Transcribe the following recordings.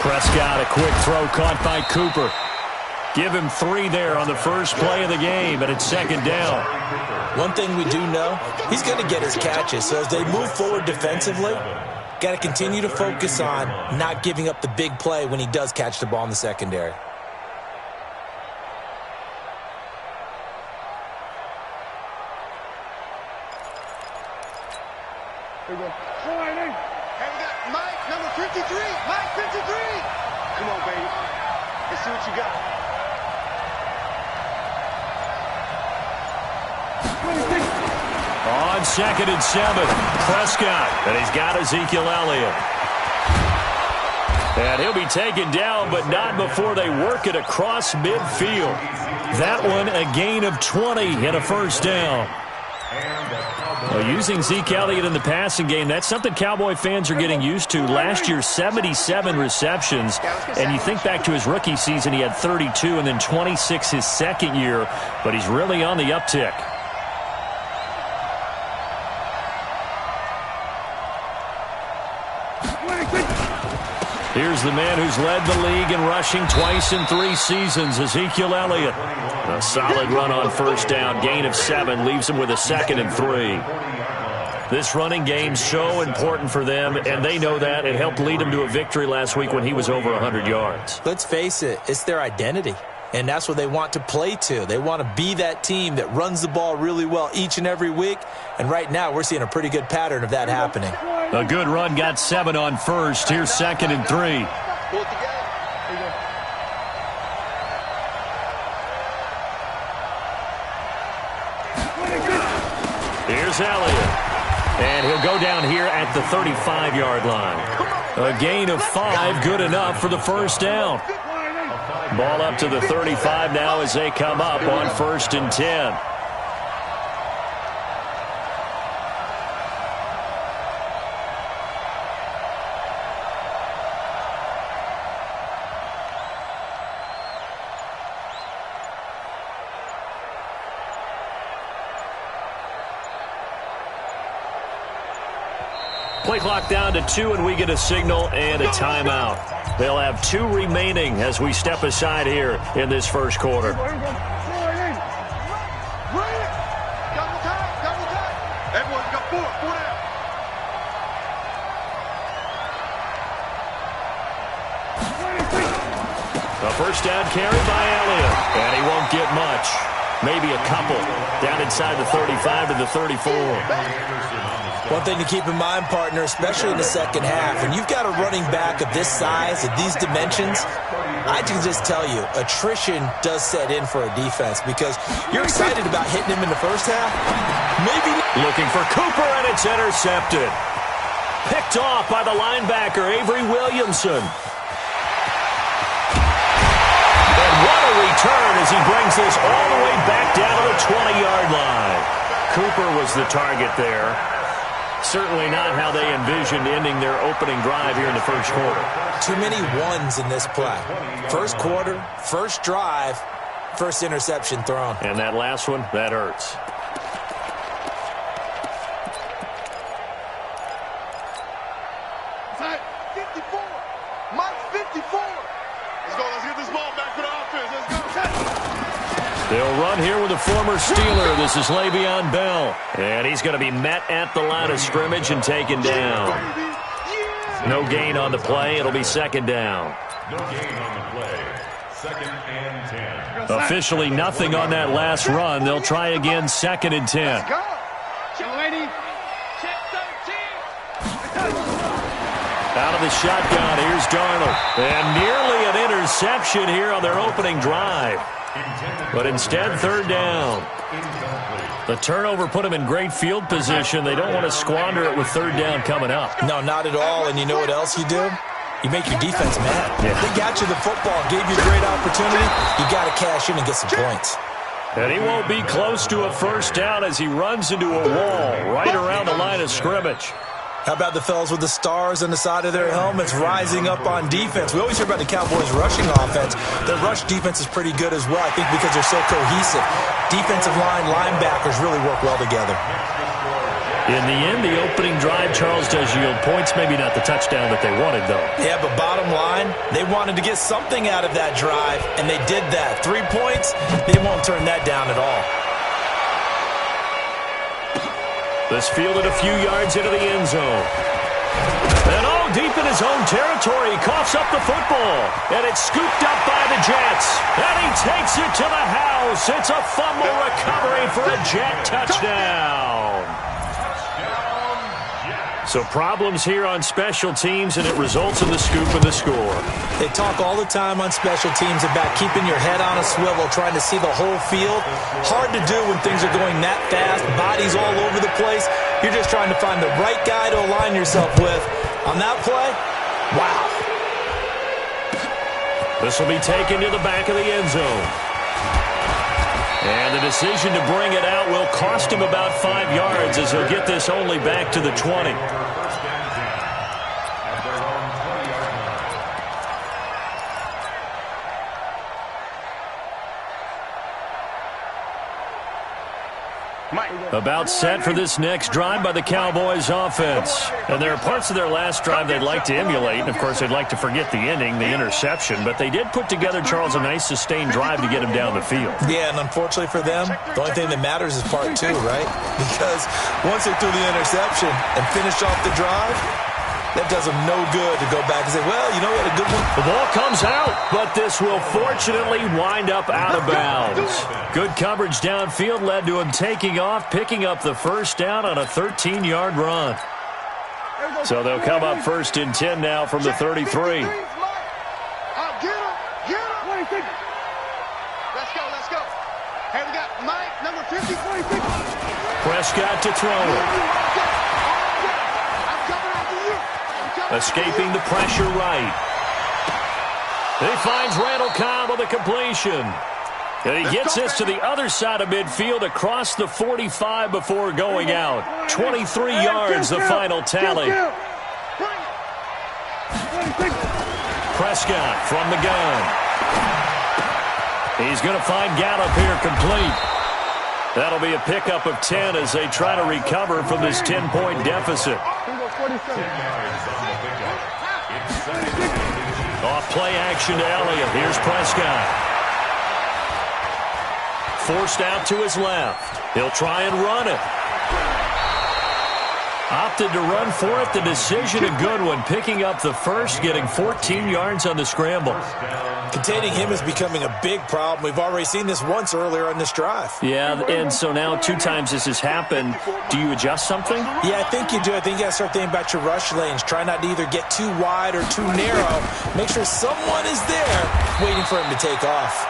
Prescott, a quick throw caught by Cooper. Give him 3 there on the first play of the game, and it's second down. One thing we do know, he's going to get his catches. So as they move forward defensively, got to continue to focus on not giving up the big play when he does catch the ball in the secondary. Here we go. Hey, we got Mike, number 53. Mike, 53. Come on, baby. Let's see what you got. On 2nd and 7, Prescott, and he's got Ezekiel Elliott. And he'll be taken down, but not before they work it across midfield. That one, a gain of 20 and a first down. Well, using Zeke Elliott in the passing game, that's something Cowboy fans are getting used to. Last year, 77 receptions, and you think back to his rookie season, he had 32 and then 26 his second year, but he's really on the uptick. Here's the man who's led the league in rushing twice in 3 seasons, Ezekiel Elliott. A solid run on first down, gain of 7, leaves him with a 2nd and 3. This running game's so important for them, and they know that. It helped lead them to a victory last week when he was over 100 yards. Let's face it, it's their identity, and that's what they want to play to. They want to be that team that runs the ball really well each and every week, and right now we're seeing a pretty good pattern of that happening. A good run, got 7 on first. Here's 2nd and 3. Pull it together. Here you go. Here's Elliott. And he'll go down here at the 35-yard line. A gain of 5, good enough for the first down. Ball up to the 35 now as they come up on 1st and 10. Play clock down to 2, and we get a signal and a timeout. They'll have 2 remaining as we step aside here in this first quarter. Double time. Everyone got 4 down. A first down carry by Elliott, and he won't get much. Maybe a couple down inside the 35 to the 34. One thing to keep in mind, partner, especially in the second half, when you've got a running back of this size, of these dimensions, I can just tell you, attrition does set in for a defense because you're excited about hitting him in the first half. Maybe looking for Cooper, and it's intercepted. Picked off by the linebacker, Avery Williamson. And what a return as he brings this all the way back down to the 20-yard line. Cooper was the target there. Certainly not how they envisioned ending their opening drive here in the first quarter. Too many ones in this play. First quarter, first drive, first interception thrown. And that last one, that hurts. Tight. 54. Mike, 54. Let's go. Let's get this ball back for the offense. Let's go. They'll run here with a former Steeler. This is Le'Veon Bell. And he's going to be met at the line of scrimmage and taken down. No gain on the play. It'll be second down. No gain on the play. 2nd and 10. Officially nothing on that last run. They'll try again, 2nd and 10. Let's go. Joey. Check 13. Out of the shotgun, here's Darnold. And nearly an interception here on their opening drive. But instead, 3rd down. The turnover put them in great field position. They don't want to squander it with 3rd down coming up. No, not at all. And you know what else you do? You make your defense mad. Yeah. They got you the football, gave you a great opportunity. You got to cash in and get some points. And he won't be close to a first down as he runs into a wall right around the line of scrimmage. How about the fellas with the stars on the side of their helmets rising up on defense? We always hear about the Cowboys' rushing offense. Their rush defense is pretty good as well, I think, because they're so cohesive. Defensive line, linebackers really work well together. In the end, the opening drive, Charles, does yield points. Maybe not the touchdown that they wanted, though. Yeah, but bottom line, they wanted to get something out of that drive, and they did that. 3 points, they won't turn that down at all. This fielded a few yards into the end zone. And deep in his own territory, he coughs up the football. And it's scooped up by the Jets. And he takes it to the house. It's a fumble recovery for a Jet touchdown. So problems here on special teams, and it results in the scoop and the score. They talk all the time on special teams about keeping your head on a swivel, trying to see the whole field. Hard to do when things are going that fast, bodies all over the place. You're just trying to find the right guy to align yourself with. On that play, wow. This will be taken to the back of the end zone. And the decision to bring it out will cost him about 5 yards as he'll get this only back to the 20. About set for this next drive by the Cowboys offense. And there are parts of their last drive they'd like to emulate. And, of course, they'd like to forget the ending, the interception. But they did put together, Charles, a nice sustained drive to get him down the field. Yeah, and unfortunately for them, the only thing that matters is part 2, right? Because once they threw the interception and finished off the drive, that does them no good to go back and say, well, you know, we had a good one. The ball comes out, but this will fortunately wind up out of bounds. Good coverage downfield led to him taking off, picking up the first down on a 13-yard run. So they'll come up 1st and 10 now from the 33. Let's go. Hey, we got Mike, number 50, 46. Prescott to throw it. Escaping the pressure right. He finds Randall Cobb on the completion. And he gets this to the other side of midfield across the 45 before going out. 23 yards, the final tally. Prescott from the gun. He's going to find Gallup here complete. That'll be a pickup of 10 as they try to recover from this 10-point deficit. Off play action to Elliott. Here's Prescott. Forced out to his left. He'll try and run it. Opted to run for it. The decision a good one. Picking up the first, getting 14 yards on the scramble. Containing him is becoming a big problem. We've already seen this once earlier on this drive. Yeah, and so now 2 times this has happened. Do you adjust something? Yeah, I think you do. I think you got to start thinking about your rush lanes. Try not to either get too wide or too narrow. Make sure someone is there waiting for him to take off.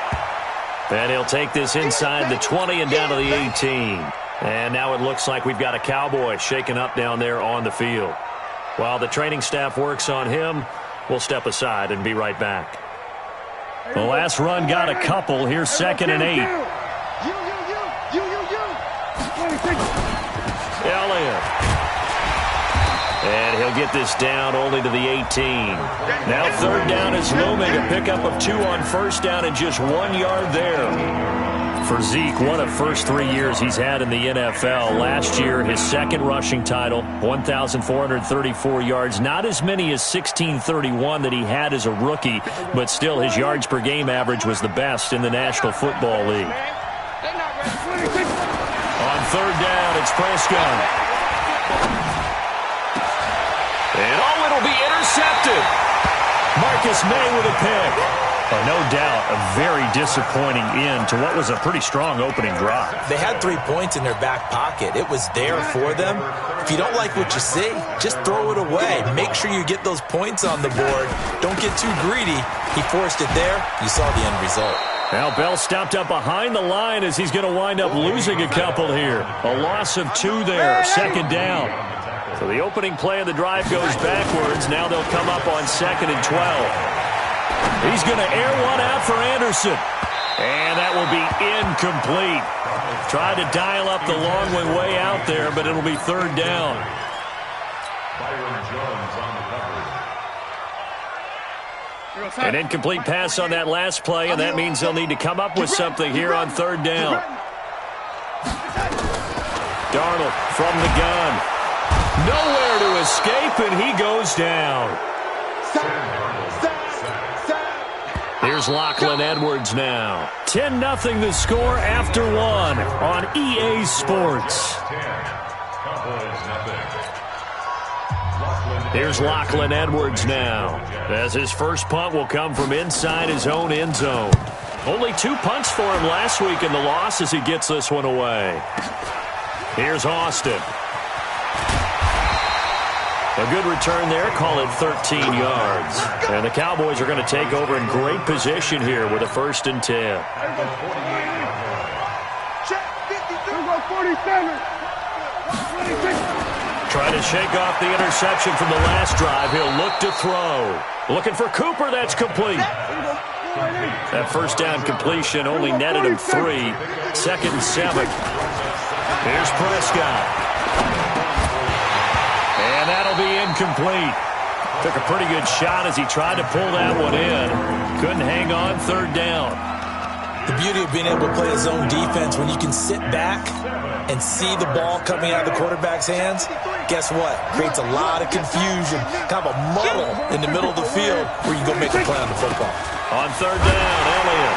And he'll take this inside the 20 and down to the 18. And now it looks like we've got a Cowboy shaken up down there on the field. While the training staff works on him, we'll step aside and be right back. The last run got a couple. Here's 2nd and 8. Elliott. And he'll get this down only to the 18. Now 3rd down is looming. A pickup of 2 on 1st down and just 1 yard there. For Zeke, one of first 3 years he's had in the NFL. Last year, his 2nd rushing title, 1,434 yards. Not as many as 1,631 that he had as a rookie, but still his yards per game average was the best in the National Football League. On 3rd down, it's Prescott. And it'll be intercepted. Marcus May with a pick. No doubt a very disappointing end to what was a pretty strong opening drive. They had 3 points in their back pocket. It was there for them. If you don't like what you see, just throw it away. Make sure you get those points on the board. Don't get too greedy. He forced it there. You saw the end result. Now Bell stopped up behind the line as he's going to wind up losing a couple here. A loss of 2 there, 2nd down. So the opening play of the drive goes backwards. Now they'll come up on 2nd and 12. He's going to air one out for Anderson. And that will be incomplete. Tried to dial up the long one way out there, but it'll be 3rd down. An incomplete pass on that last play, and that means they'll need to come up with something here on 3rd down. Darnold from the gun. Nowhere to escape, and he goes down. Here's Lachlan Edwards now. 10-0 the score after one on EA Sports. Here's Lachlan Edwards now, as his first punt will come from inside his own end zone. Only 2 punts for him last week in the loss as he gets this one away. Here's Austin. A good return there, call it 13 yards. And the Cowboys are going to take over in great position here with a 1st and 10. Trying to shake off the interception from the last drive. He'll look to throw. Looking for Cooper. That's complete. That first down completion only netted him 3. 2nd and 7. Here's Prescott. And that'll be incomplete. Took a pretty good shot as he tried to pull that one in. Couldn't hang on 3rd down. The beauty of being able to play a zone defense when you can sit back and see the ball coming out of the quarterback's hands, guess what? Creates a lot of confusion, kind of a muddle in the middle of the field where you go make a play on the football. On 3rd down, Elliott.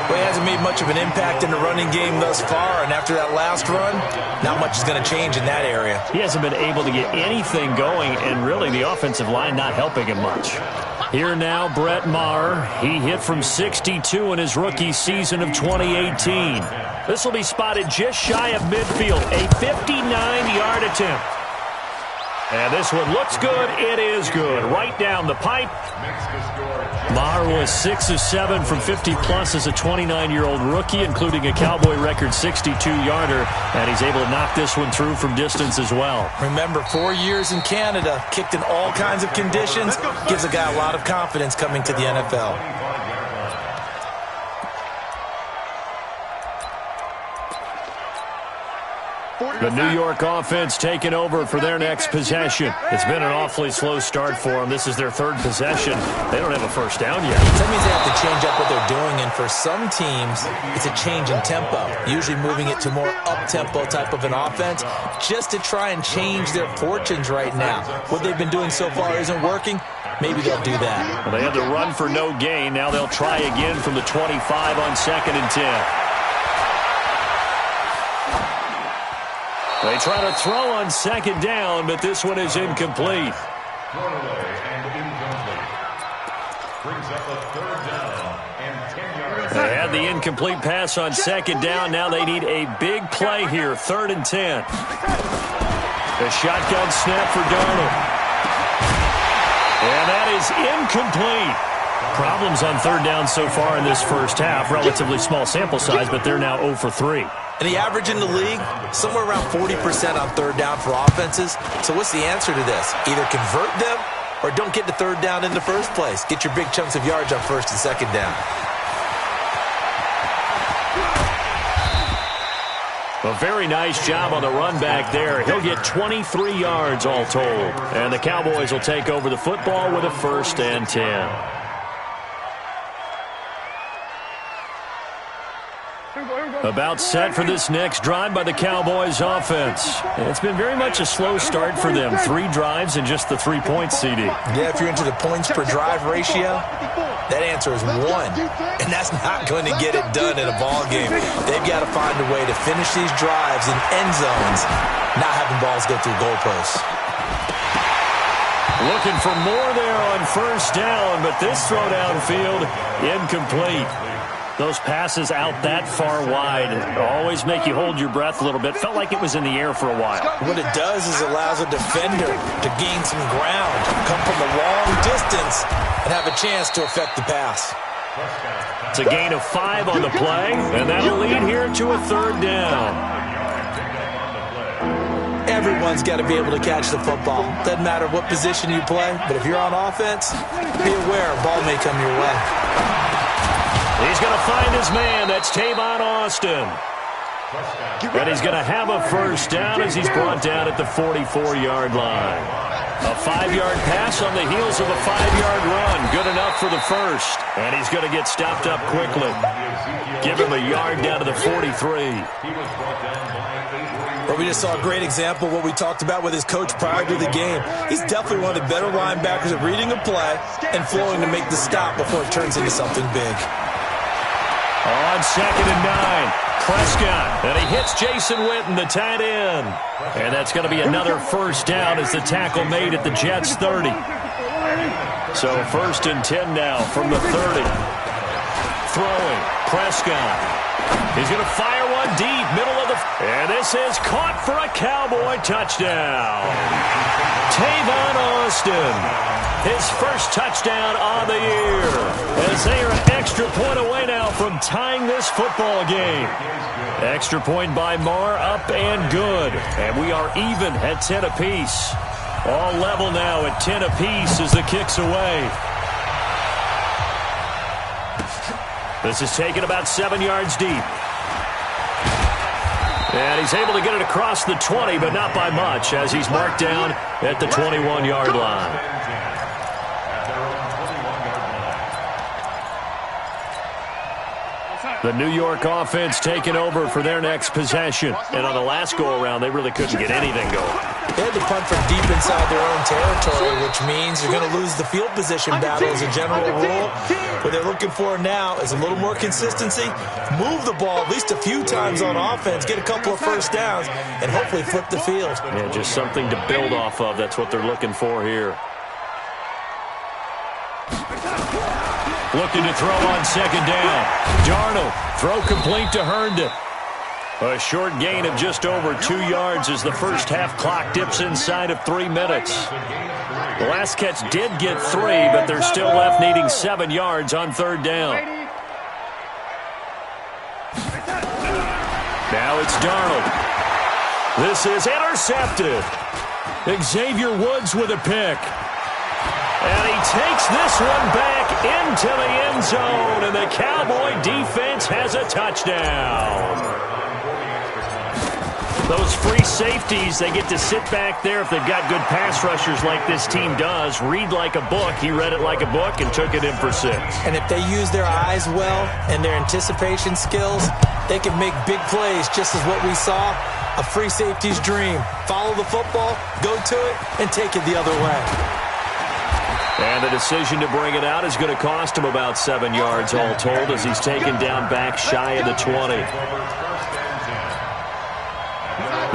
Well, he hasn't made much of an impact in the running game thus far, and after that last run, not much is going to change in that area. He hasn't been able to get anything going, and really the offensive line not helping him much. Here now, Brett Maher. He hit from 62 in his rookie season of 2018. This will be spotted just shy of midfield, a 59-yard attempt. And this one looks good. It is good. Right down the pipe. Maher was 6 of 7 from 50-plus as a 29-year-old rookie, including a Cowboy record 62-yarder. And he's able to knock this one through from distance as well. Remember, 4 years in Canada, kicked in all kinds of conditions, gives a guy a lot of confidence coming to the NFL. The New York offense taking over for their next possession. It's been an awfully slow start for them. This is their 3rd possession. They don't have a first down yet. That means they have to change up what they're doing, and for some teams, it's a change in tempo, usually moving it to more up-tempo type of an offense just to try and change their fortunes right now. What they've been doing so far isn't working. Maybe they'll do that. Well, they had to run for no gain. Now they'll try again from the 25 on 2nd and 10. They try to throw on 2nd down, but this one is incomplete. Thrown away and incomplete. Brings up a 3rd down and 10 yards. They had the incomplete pass on 2nd down. Now they need a big play here, 3rd and 10. The shotgun snap for Darnold. And that is incomplete. Problems on 3rd down so far in this first half. Relatively small sample size, but they're now 0 for 3. And the average in the league, somewhere around 40% on 3rd down for offenses. So what's the answer to this? Either convert them or don't get to 3rd down in the first place. Get your big chunks of yards on 1st and 2nd down. A very nice job on the run back there. He'll get 23 yards all told. And the Cowboys will take over the football with a 1st and 10. About set for this next drive by the Cowboys offense. It's been very much a slow start for them. 3 drives and just the 3 points, CD. Yeah, if you're into the points per drive ratio, that answer is 1. And that's not going to get it done in a ball game. They've got to find a way to finish these drives in end zones, not having balls go through goalposts. Looking for more there on 1st down, but this throw downfield incomplete. Those passes out that far wide always make you hold your breath a little bit. Felt like it was in the air for a while. What it does is allows a defender to gain some ground, come from a long distance, and have a chance to affect the pass. It's a gain of 5 on the play, and that'll lead here to a 3rd down. Everyone's got to be able to catch the football. Doesn't matter what position you play, but if you're on offense, be aware a ball may come your way. He's going to find his man. That's Tavon Austin. And he's going to have a 1st down as he's brought down at the 44-yard line. A 5-yard pass on the heels of a 5-yard run. Good enough for the first. And he's going to get stopped up quickly. Give him a yard down to the 43. Well, we just saw a great example of what we talked about with his coach prior to the game. He's definitely one of the better linebackers at reading a play and flowing to make the stop before it turns into something big. On 2nd and 9, Prescott, and he hits Jason Witten, the tight end. And that's going to be another first down as the tackle made at the Jets' 30. So 1st and 10 now from the 30. Throwing, Prescott. He's going to fire one deep, middle of the... And this is caught for a Cowboy touchdown. Tavon Austin, his first touchdown on the year. As they are an extra point away now from tying this football game. Extra point by Marr, up and good. And we are even at 10 apiece. All level now at 10 apiece as the kick's away. This is taken about 7 yards deep. And he's able to get it across the 20, but not by much, as he's marked down at the 21-yard line. The New York offense taking over for their next possession. And on the last go-around, they really couldn't get anything going. They had to punt from deep inside their own territory, which means you're going to lose the field position battle as a general rule. What they're looking for now is a little more consistency, move the ball at least a few times on offense, get a couple of first downs, and hopefully flip the field. Yeah, just something to build off of. That's what they're looking for here. Looking to throw on 2nd down. Darnold, throw complete to Herndon. A short gain of just over 2 yards as the first half clock dips inside of 3 minutes. The last catch did get 3, but they're still left needing 7 yards on 3rd down. Now it's Darnold. This is intercepted. Xavier Woods with a pick. And he takes this one back into the end zone, and the Cowboy defense has a touchdown. Those free safeties, they get to sit back there if they've got good pass rushers like this team does. Read like a book. He read it like a book and took it in for 6. And if they use their eyes well and their anticipation skills, they can make big plays, just as what we saw. A free safety's dream. Follow the football, go to it, and take it the other way. And the decision to bring it out is going to cost him about 7 yards all told as he's taken down back shy of the 20.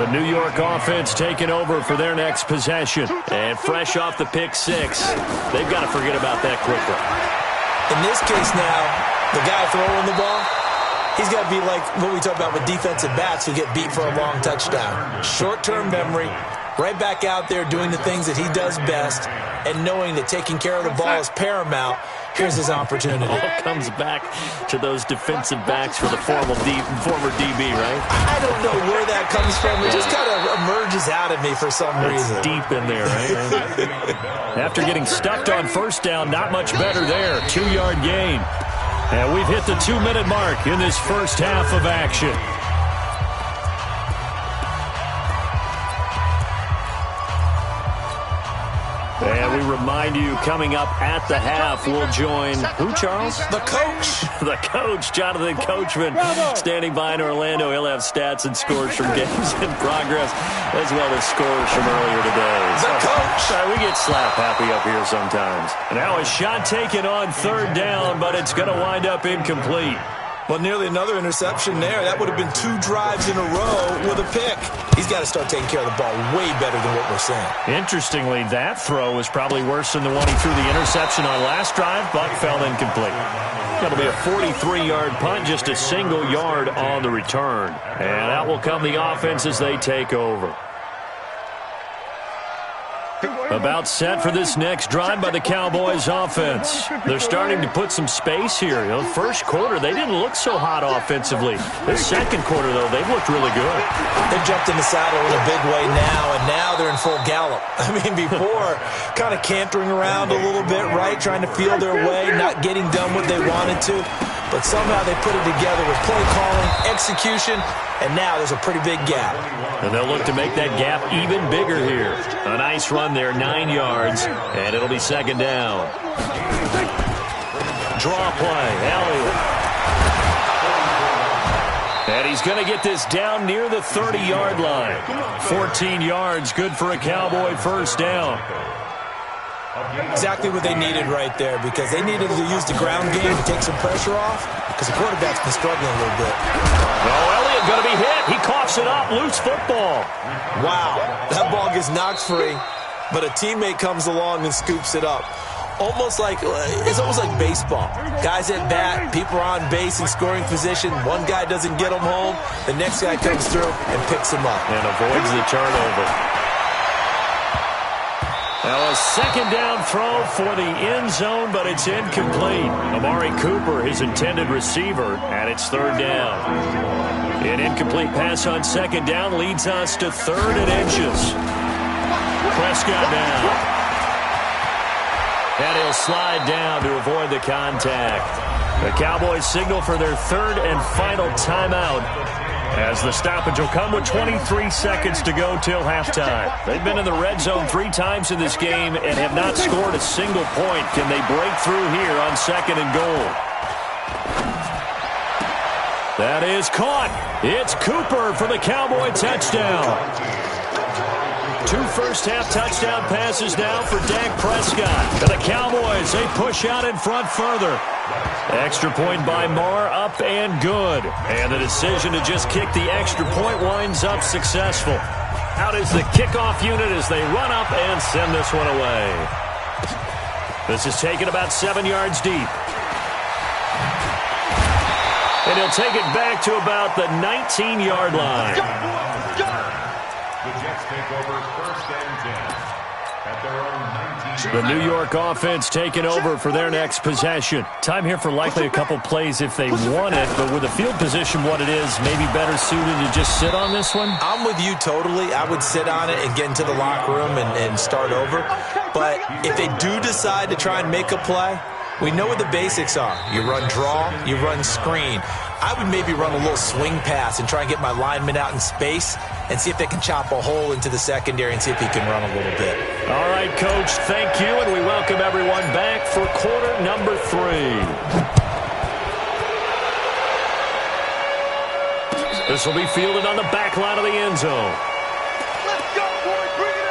The New York offense taking over for their next possession. And fresh off the pick 6, they've got to forget about that quickly. In this case now, the guy throwing the ball, he's got to be like what we talk about with defensive backs who get beat for a long touchdown. Short-term memory, right back out there doing the things that he does best, and knowing that taking care of the ball is paramount. Here's his opportunity. All comes back to those defensive backs for the former DB, right? I don't know where that comes from. It just kind of emerges out of me for some reason. It's deep in there, right? After getting stuffed on 1st down, not much better there. 2-yard gain. And we've hit the 2-minute mark in this first half of action. And we remind you, coming up at the half, we'll join who, Charles? The coach. The coach, Jonathan Coachman, standing by in Orlando. He'll have stats and scores from games in progress, as well as scores from earlier today. The coach. We get slap happy up here sometimes. Now a shot taken on 3rd down, but it's going to wind up incomplete. Well, nearly another interception there. That would have been 2 drives in a row with a pick. He's got to start taking care of the ball way better than what we're seeing. Interestingly, that throw was probably worse than the one he threw the interception on last drive, but fell incomplete. That'll be a 43-yard punt, just a single yard on the return. And out will come the offense as they take over. About set for this next drive by the Cowboys offense. They're starting to put some space here. You know, first quarter, they didn't look so hot offensively. This second quarter, though, they've looked really good. They've jumped in the saddle in a big way now, and now they're in full gallop. I mean, before, kind of cantering around a little bit, right, trying to feel their way, not getting done what they wanted to. but somehow they put it together with play calling, execution, and now there's a pretty big gap. And they'll look to make that gap even bigger here. A nice run there, 9 yards, and it'll be second down. Draw play, Elliott. And he's going to get this down near the 30-yard line. 14 yards, good for a Cowboy first down. Exactly what they needed right there, because they needed to use the ground game to take some pressure off, because the quarterback's been struggling a little bit. Oh, Elliott going to be hit. He coughs it up. Loose football. Wow, that ball gets knocked free, but a teammate comes along and scoops it up. It's almost like baseball. Guys at bat, people are on base in scoring position. One guy doesn't get them home. The next guy comes through and picks him up. And avoids the turnover. Now a second down throw for the end zone, but it's incomplete. Amari Cooper, his intended receiver, and it's third down. An incomplete pass on second down leads us to 3rd and inches. Prescott now. And he'll slide down to avoid the contact. The Cowboys signal for their 3rd and final timeout, as the stoppage will come with 23 seconds to go till halftime. They've been in the red zone 3 times in this game and have not scored a single point. Can they break through here on 2nd and goal? That is caught. It's Cooper for the Cowboy touchdown. 2 first-half touchdown passes now for Dak Prescott. And the Cowboys, they push out in front further. Extra point by Marr, up and good. And the decision to just kick the extra point winds up successful. Out is the kickoff unit as they run up and send this one away. This is taken about 7 yards deep. And he'll take it back to about the 19-yard line. The Jets take over 1st and 10 at their own 19. The New York offense taking over for their next possession. Time here for likely a couple plays if they want it, but with the field position what it is, maybe better suited to just sit on this one? I'm with you totally. I would sit on it and get into the locker room and start over. But if they do decide to try and make a play, we know what the basics are. You run draw, you run screen. I would maybe run a little swing pass and try and get my lineman out in space and see if they can chop a hole into the secondary and see if he can run a little bit. All right, Coach, thank you, and we welcome everyone back for quarter number 3. This will be fielded on the back line of the end zone. Let's go, boys. Bring it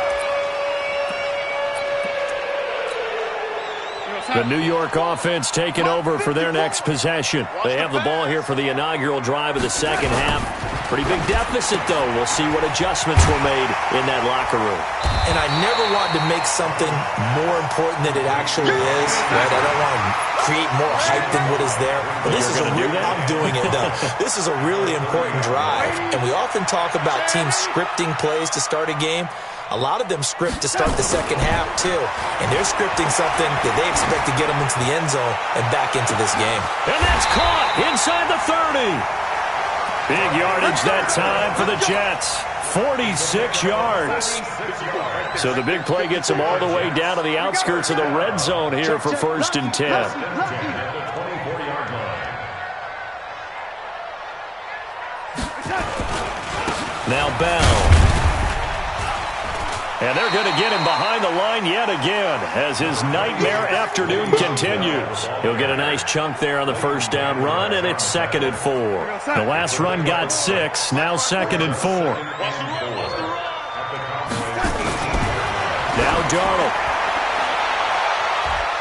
up. The New York offense taking over for their next possession. They have the ball here for the inaugural drive of the second half. Pretty big deficit, though. We'll see what adjustments were made in that locker room. And I never want to make something more important than it actually is. Right? I don't want to create more hype than what is there. But this is I'm doing it, though. This is a really important drive. And we often talk about teams scripting plays to start a game. A lot of them script to start the second half, too. And they're scripting something that they expect to get them into the end zone and back into this game. And that's caught inside the 30. Big yardage that time for the Jets. 46 yards. So the big play gets them all the way down to the outskirts of the red zone here for 1st and 10. Now Bell. And they're going to get him behind the line yet again as his nightmare afternoon continues. He'll get a nice chunk there on the first down run, and it's 2nd and 4. The last run got 6, now 2nd and 4. Now Darnold.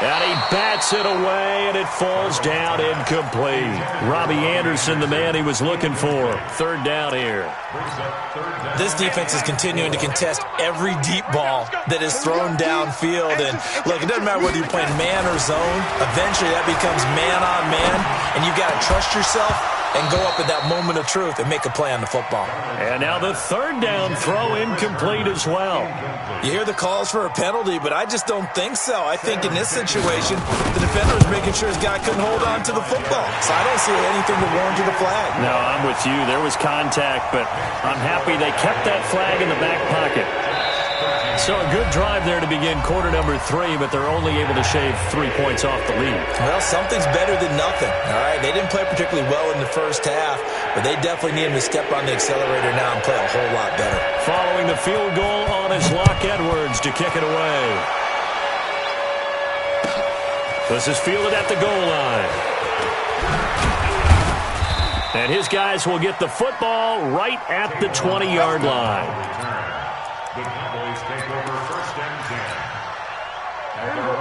And he bats it away, and it falls down incomplete. Robbie Anderson, the man he was looking for. 3rd down here. This defense is continuing to contest every deep ball that is thrown downfield. And, look, it doesn't matter whether you're playing man or zone. Eventually, that becomes man-on-man, and you've got to trust yourself and go up at that moment of truth and make a play on the football. And now the 3rd down throw incomplete as well. You hear the calls for a penalty, but I just don't think so. I think in this situation, the defender was making sure his guy couldn't hold on to the football. So I don't see anything that warranted a flag. No, I'm with you. There was contact, but I'm happy they kept that flag in the back pocket. So a good drive there to begin quarter number 3, but they're only able to shave 3 points off the lead. Well, something's better than nothing, all right? They didn't play particularly well in the first half, but they definitely need him to step on the accelerator now and play a whole lot better. Following the field goal on his Locke Edwards to kick it away. This is fielded at the goal line. And his guys will get the football right at the 20-yard line. The Cowboys take over first and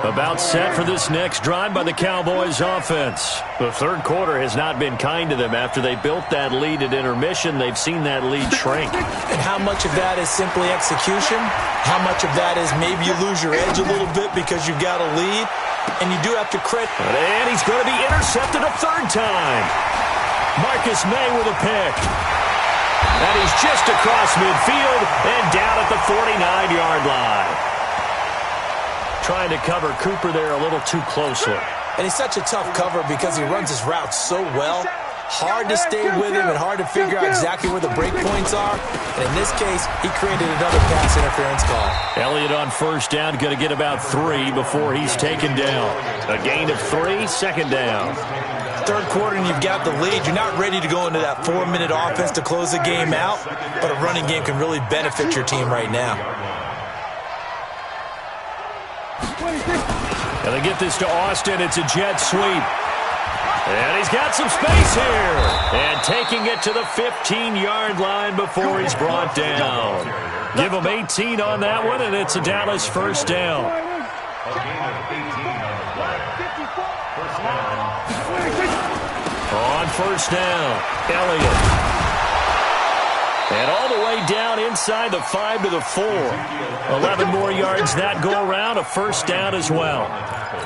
10. About set for this next drive by the Cowboys offense. The third quarter has not been kind to them. After they built that lead at intermission, they've seen that lead shrink. And how much of that is simply execution? How much of that is maybe you lose your edge a little bit because you've got a lead? And you do have to credit. And he's going to be intercepted a third time. Marcus May with a pick. And he's just across midfield and down at the 49-yard line. Trying to cover Cooper there a little too closely. And he's such a tough cover because he runs his route so well. Hard to stay with him and hard to figure out exactly where the break points are. And in this case, he created another pass interference call. Elliott on first down, going to get about 3 before he's taken down. A gain of 3, second down. Third quarter and you've got the lead. You're not ready to go into that 4-minute offense to close the game out, but a running game can really benefit your team right now. And they get this to Austin. It's a jet sweep. And he's got some space here. And taking it to the 15-yard line before he's brought down. Give him 18 on that one, and it's a Dallas first down. A gain of 18 on the play. First down. On first down, Elliott. And all the way down inside the 5 to the 4. 11 more yards that go around, a first down as well.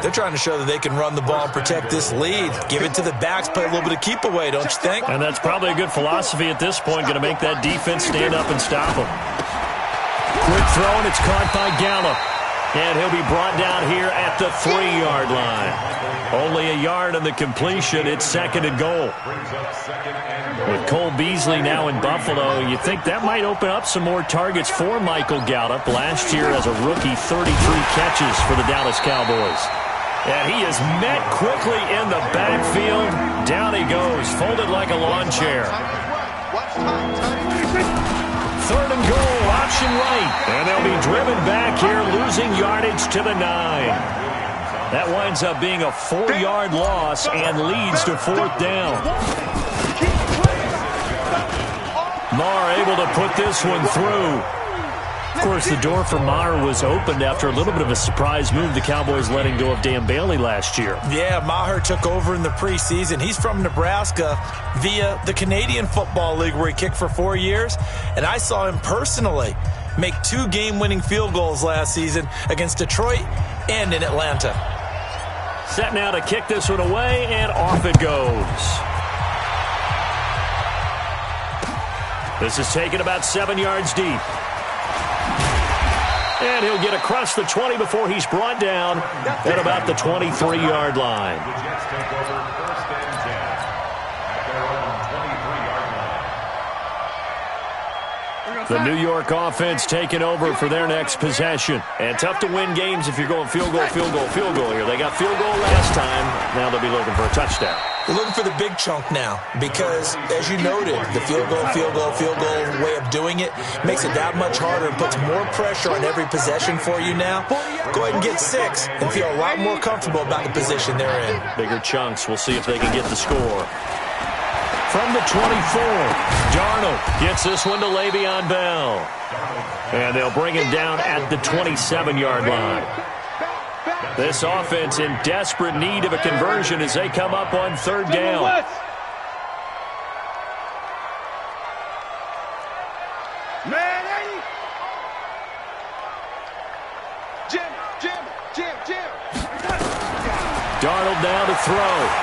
They're trying to show that they can run the ball and protect this lead. Give it to the backs, play a little bit of keep away, don't you think? And that's probably a good philosophy at this point, going to make that defense stand up and stop them. Quick throw, and it's caught by Gallup. And he'll be brought down here at the 3-yard line. Only a yard on the completion. It's second and goal. With Cole Beasley now in Buffalo, you think that might open up some more targets for Michael Gallup. Last year as a rookie, 33 catches for the Dallas Cowboys. And he is met quickly in the backfield. Down he goes, folded like a lawn chair. Third and goal, option right. And they'll be driven back here, losing yardage to the 9. That winds up being a 4-yard loss and leads to fourth down. Maher able to put this one through. Of course, the door for Maher was opened after a little bit of a surprise move. The Cowboys letting go of Dan Bailey last year. Yeah, Maher took over in the preseason. He's from Nebraska via the Canadian Football League where he kicked for 4 years. And I saw him personally make 2 game-winning field goals last season against Detroit and in Atlanta. Set now to kick this one away, and off it goes. This is taken about 7 yards deep. And he'll get across the 20 before he's brought down at about the 23-yard line. The Jets take over first and 10 at their own 23-yard line. The New York offense taking over for their next possession. And tough to win games if you're going field goal, field goal, field goal here. They got field goal last time. Now they'll be looking for a touchdown. They're looking for the big chunk now because, as you noted, the field goal way of doing it makes it that much harder and puts more pressure on every possession for you now. Go ahead and get 6 and feel a lot more comfortable about the position they're in. Bigger chunks. We'll see if they can get the score. From the 24, Darnold gets this one to Le'Veon Bell. And they'll bring him down at the 27-yard line. This offense in desperate need of a conversion as they come up on third down. Jim. Darnold now to throw.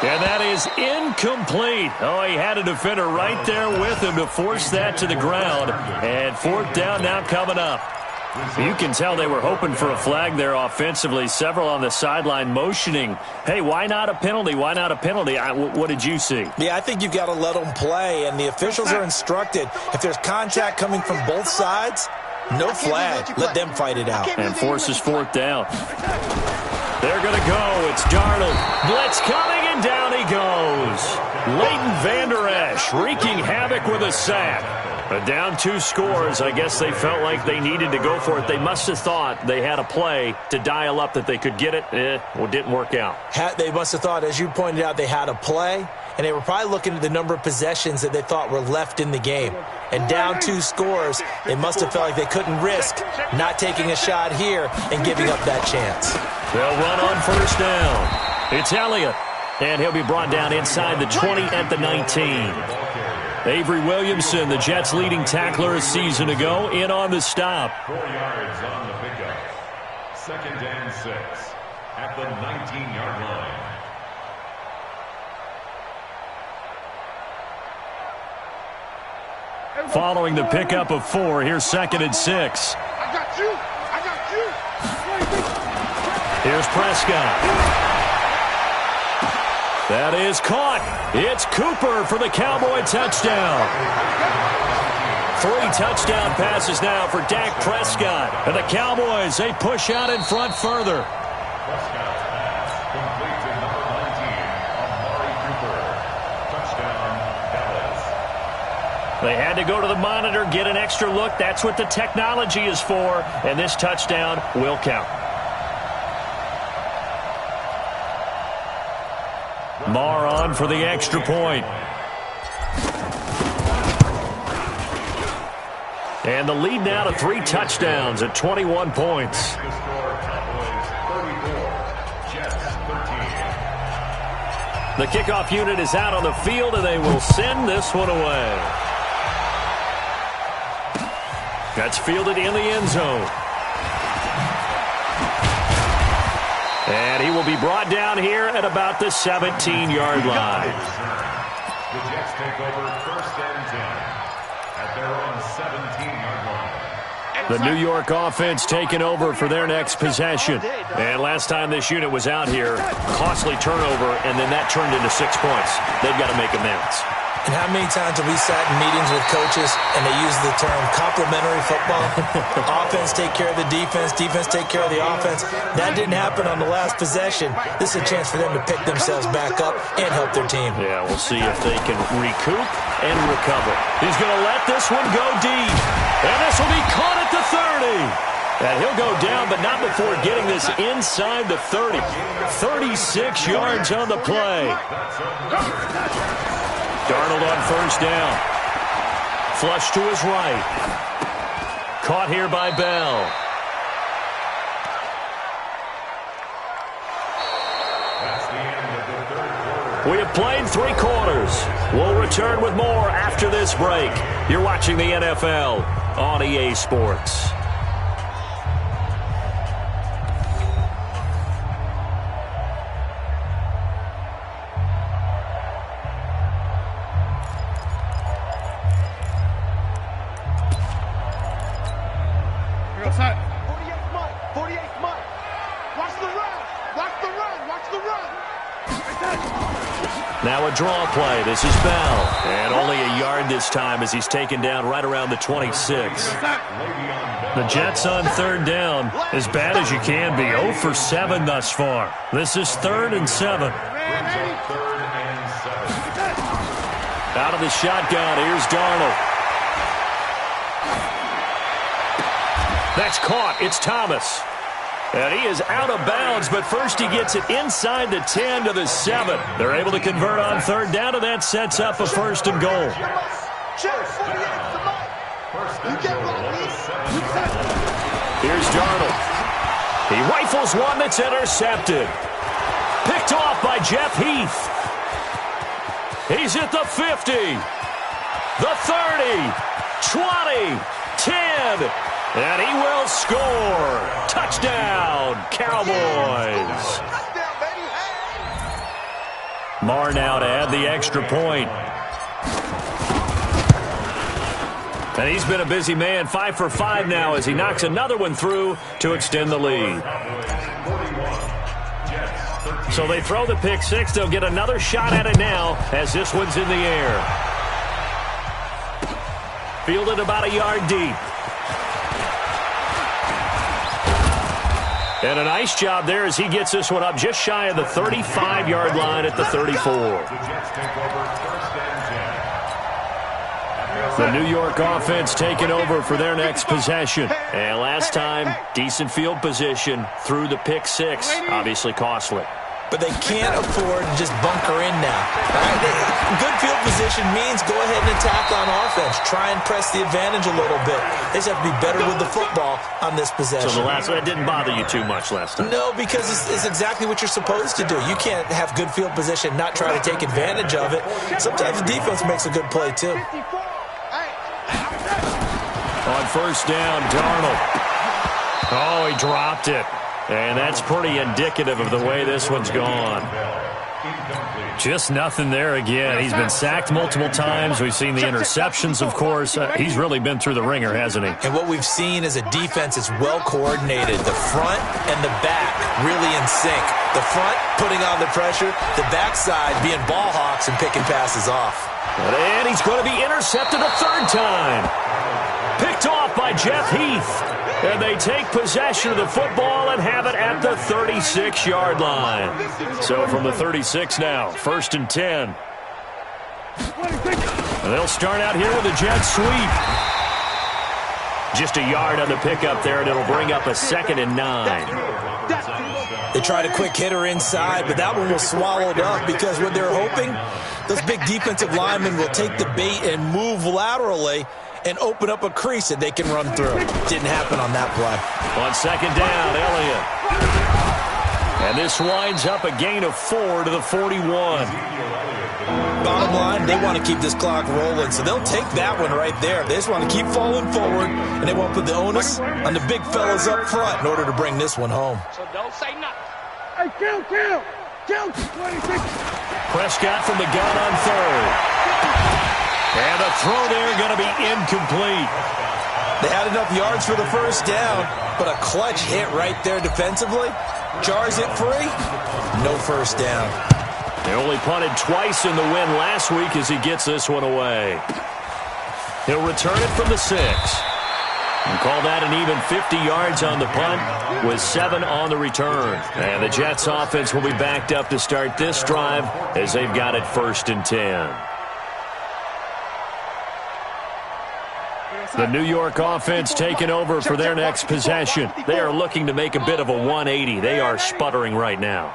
And that is incomplete. Oh, he had a defender right there with him to force that to the ground. And fourth down now coming up. You can tell they were hoping for a flag there offensively. Several on the sideline motioning, hey, why not a penalty? Why not a penalty? What did you see? Yeah, I think you've got to let them play, and the officials are instructed. If there's contact coming from both sides, no flag. Let them fight it out. And forces fourth down. They're going to go. It's Darnold. Blitz coming, and down he goes. Leighton Vander Esch wreaking havoc with a sack. But down 2 scores, I guess they felt like they needed to go for it. They must have thought they had a play to dial up that they could get it. Well, it didn't work out. They must have thought, as you pointed out, they had a play, and they were probably looking at the number of possessions that they thought were left in the game. And down 2 scores, they must have felt like they couldn't risk not taking a shot here and giving up that chance. They'll run on first down. It's Elliott, and he'll be brought down inside the 20 at the 19. Avery Williamson, the Jets' leading tackler a season ago, in on the stop. 4 yards on the pickup. 2nd and 6 at the 19-yard line. Following the pickup of 4, here's 2nd and 6. I got you. I got you. Here's Prescott. That is caught. It's Cooper for the Cowboy touchdown. 3 touchdown passes now for Dak Prescott. And the Cowboys, they push out in front further. Prescott's pass complete to number 19, Amari Cooper. Touchdown, Dallas. They had to go to the monitor, get an extra look. That's what the technology is for. And this touchdown will count. Marr on for the extra point. And the lead now to 3 touchdowns at 21 points. The score, Cowboys 34, Jets 13. The kickoff unit is out on the field, and they will send this one away. That's fielded in the end zone. And he will be brought down here at about the 17-yard line. The Jets take over 1st and 10 at their own 17-yard line. The New York offense taking over for their next possession. And last time this unit was out here, costly turnover, and then that turned into 6 points. They've got to make amends. And how many times have we sat in meetings with coaches and they use the term complementary football? Offense take care of the defense, defense take care of the offense. That didn't happen on the last possession. This is a chance for them to pick themselves back up and help their team. Yeah, we'll see if they can recoup and recover. He's going to let this one go deep. And this will be caught at the 30. And he'll go down, but not before getting this inside the 30. 36 yards on the play. Darnold on first down. Flush to his right. Caught here by Bell. That's the end of the 3rd quarter. We have played 3 quarters. We'll return with more after this break. You're watching the NFL on EA Sports. Now a draw play. This is Bell. And only a yard this time as he's taken down right around the 26. The Jets on 3rd down. As bad as you can be. 0 for 7 thus far. This is 3rd and 7. Out of the shotgun. Here's Darnold. That's caught. It's Thomas. And he is out of bounds, but first he gets it inside the 10 to the 7. They're able to convert on 3rd down, and that sets up a 1st and goal. Here's Darnold. He rifles one that's intercepted. Picked off by Jeff Heath. He's at the 50, the 30, 20, 10. And he will score. Touchdown, Cowboys. Marr now to add the extra point. And he's been a busy man, 5 for 5 now as he knocks another one through to extend the lead. So they throw the pick six. They'll get another shot at it now as this one's in the air. Fielded about a yard deep. And a nice job there as he gets this one up just shy of the 35-yard line at the 34. The New York offense taking over for their next possession. And last time, decent field position through the pick six. Obviously costly. But they can't afford to just bunker in now. Right? Good field position means go ahead and attack on offense. Try and press the advantage a little bit. They just have to be better with the football on this possession. So the last one didn't bother you too much last time? No, because it's exactly what you're supposed to do. You can't have good field position, not try to take advantage of it. Sometimes the defense makes a good play, too. On first down, Darnold. Oh, he dropped it. And that's pretty indicative of the way this one's gone. Just nothing there again. He's been sacked multiple times. We've seen the interceptions, of course. He's really been through the ringer, hasn't he? And what we've seen is a defense that's well coordinated. The front and the back really in sync. The front putting on the pressure. The backside being ball hawks and picking passes off. And he's going to be intercepted a third time. Picked off by Jeff Heath. And they take possession of the football and have it at the 36-yard line. So from the 36 now, 1st and 10. And they'll start out here with a jet sweep. Just a yard on the pickup there, and it'll bring up a 2nd and 9. They tried a quick hitter inside, but that one was swallowed up because what they're hoping, those big defensive linemen will take the bait and move laterally and open up a crease that they can run through. Didn't happen on that play. On 2nd down, Elliott. And this winds up a gain of 4 to the 41. Bottom line, they want to keep this clock rolling, so they'll take that one right there. They just want to keep falling forward, and they want to put the onus on the big fellas up front in order to bring this one home. So don't say nothing. Hey, kill, 26. Prescott from the gun on 3rd. And the throw there going to be incomplete. They had enough yards for the first down, but a clutch hit right there defensively. Jars it free. No first down. They only punted twice in the win last week as he gets this one away. He'll return it from the 6. And call that an even 50 yards on the punt with 7 on the return. And the Jets offense will be backed up to start this drive as they've got it 1st and 10. The New York offense taking over for their next possession. They are looking to make a bit of a 180. They are sputtering right now.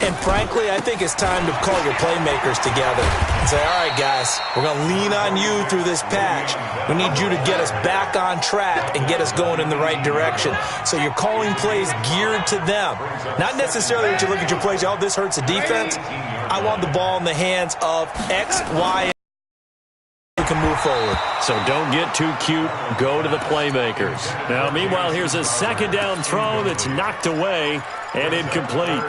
And frankly, I think it's time to call your playmakers together and say, all right, guys, we're going to lean on you through this patch. We need you to get us back on track and get us going in the right direction. So you're calling plays geared to them. Not necessarily that you look at your plays, oh, this hurts the defense. I want the ball in the hands of X, Y, and can move forward. So don't get too cute. Go to the playmakers. Now, meanwhile, here's a 2nd down throw that's knocked away and incomplete.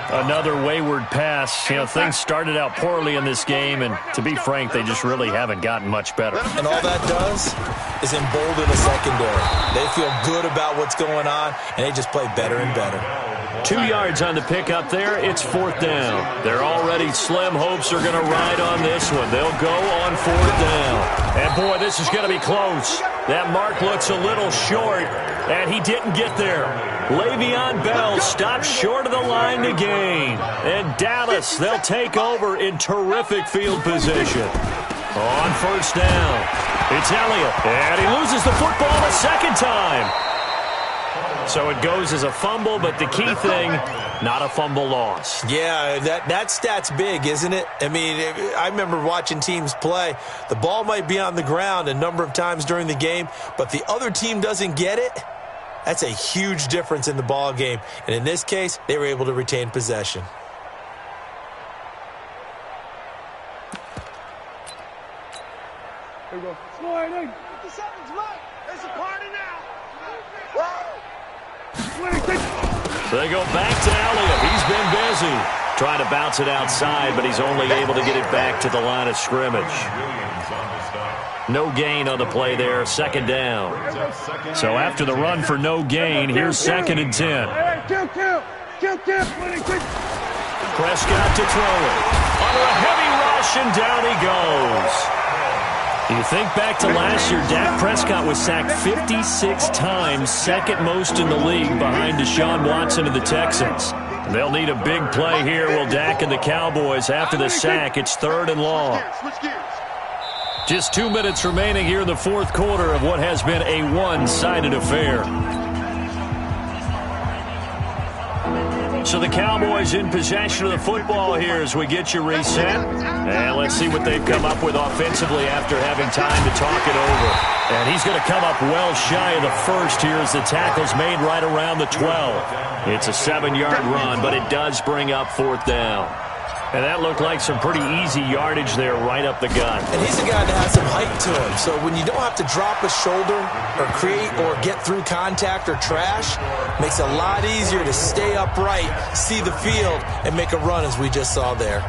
Another wayward pass. You know, things started out poorly in this game, and to be frank, they just really haven't gotten much better. And all that does is embolden the secondary. They feel good about what's going on, and they just play better and better. 2 yards on the pickup there. It's 4th down. They're already slim hopes are going to ride on this one. They'll go on 4th down. And, boy, this is going to be close. That mark looks a little short, and he didn't get there. Le'Veon Bell stopped short of the line to gain. And Dallas, they'll take over in terrific field position. On 1st down, it's Elliott. And he loses the football a 2nd time. So it goes as a fumble, but the key thing, not a fumble loss. Yeah, that stat's big, isn't it? I mean, I remember watching teams play. The ball might be on the ground a number of times during the game, but the other team doesn't get it. That's a huge difference in the ball game. And in this case, they were able to retain possession. Here we go. Slide in. 57's right. It's a party now. Woo! So they go back to Elliott. He's been busy. Trying to bounce it outside, but he's only able to get it back to the line of scrimmage. No gain on the play there, second down. So after the run for no gain, here's 2nd and 10. Prescott to throw it. Under a heavy rush, and down he goes. You think back to last year, Dak Prescott was sacked 56 times, second most in the league behind Deshaun Watson of the Texans. They'll need a big play here, will Dak and the Cowboys. After the sack, it's 3rd and long. Just 2 minutes remaining here in the fourth quarter of what has been a one-sided affair. So the Cowboys in possession of the football here as we get you reset. And let's see what they've come up with offensively after having time to talk it over. And he's going to come up well shy of the first here as the tackle's made right around the 12. It's a 7-yard run, but it does bring up 4th down. And that looked like some pretty easy yardage there right up the gut. And he's a guy that has some height to him. So when you don't have to drop a shoulder or create or get through contact or trash, makes it a lot easier to stay upright, see the field, and make a run as we just saw there.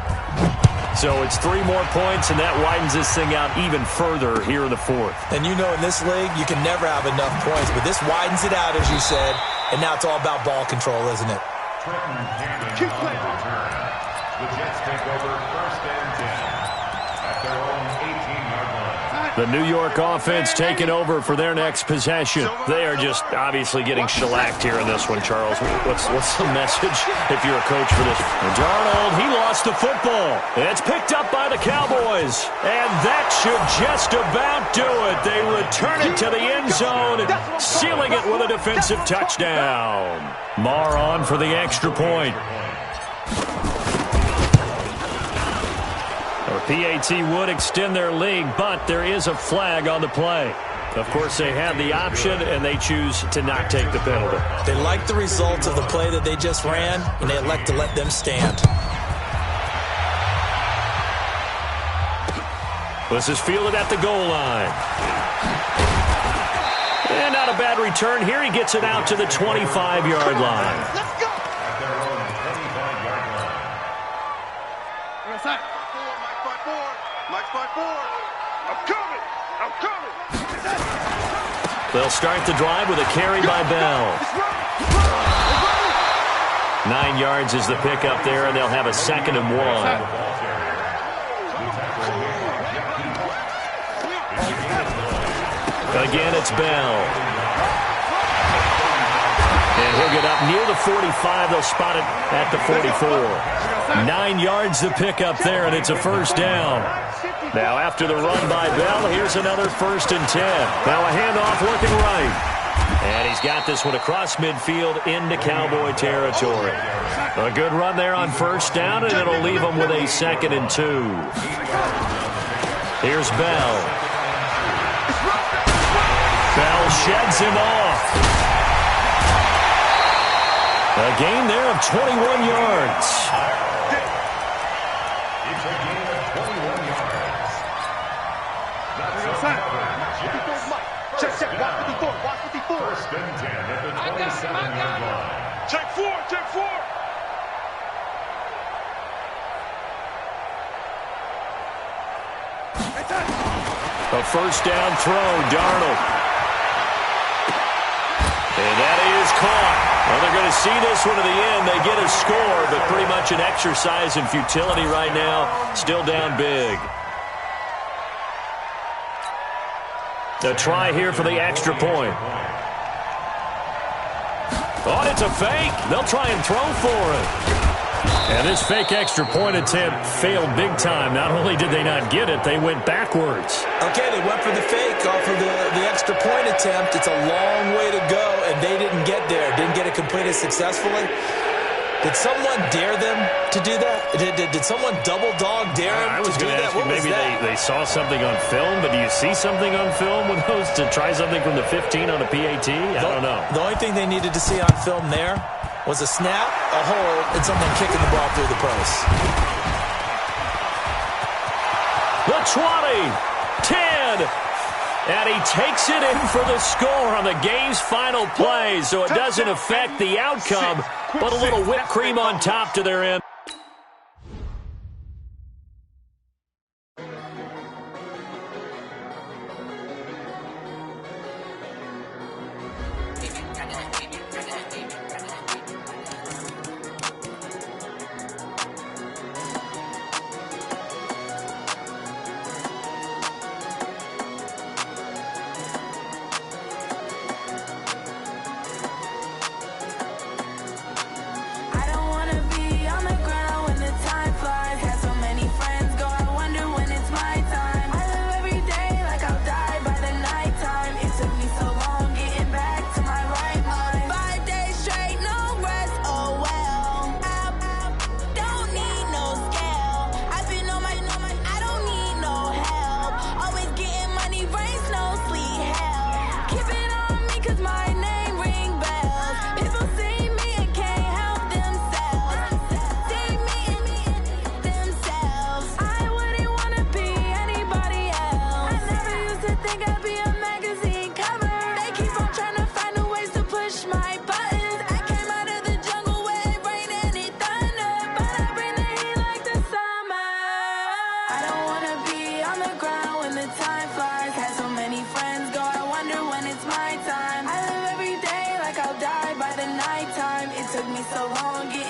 So it's 3 more points, and that widens this thing out even further here in the fourth. And you know in this league, you can never have enough points, but this widens it out, as you said, and now it's all about ball control, isn't it? Keep playing. The Jets take over 1st and 10 at their own 18-yard line. The New York offense taking over for their next possession. They are just obviously getting shellacked here in this one, Charles. What's the message if you're a coach for this? Darnold, he lost the football. It's picked up by the Cowboys. And that should just about do it. They return it to the end zone, sealing it with a defensive touchdown. Marr on for the extra point. PAT would extend their lead, but there is a flag on the play. Of course, they have the option, and they choose to not take the penalty. They like the results of the play that they just ran, and they elect to let them stand. This is fielded at the goal line. And not a bad return here. He gets it out to the 25-yard line. Let's go. At their own 25-yard line. Mike's 5-4. I'm coming. They'll start the drive with a carry by Bell. 9 yards is the pickup there, and they'll have a 2nd and 1. Again, it's Bell. And he'll get up near the 45. They'll spot it at the 44. 9 yards the pickup there, and it's a 1st down. Now after the run by Bell, here's another 1st and 10. Now a handoff looking right. And he's got this one across midfield into Cowboy territory. A good run there on 1st down, and it'll leave them with a 2nd and 2. Here's Bell. Bell sheds him off. A gain there of 21 yards. It's a gain of 21 yards. That's Check, watch 54, 1st and 10 at the 27-yard line. Check 4. A 1st down throw, Darnold. And that is caught. Well, they're going to see this one to the end. They get a score, but pretty much an exercise in futility right now. Still down big. A try here for the extra point. Oh, it's a fake. They'll try and throw for it. And this fake extra point attempt failed big time. Not only did they not get it, they went backwards. Okay, they went for the fake off of the extra point attempt. It's a long way to go, and they didn't get there. Didn't get it completed successfully. Did someone dare them to do that? Did someone double dog dare them to do that? What was that? Maybe they saw something on film, but do you see something on film with those to try something from the 15 on a PAT? I don't know. The only thing they needed to see on film there was a snap, a hold, and someone kicking the ball through the post. The 20, 10, and he takes it in for the score on the game's final play, so it doesn't affect the outcome, but a little whipped cream on top to their end. took me so long getting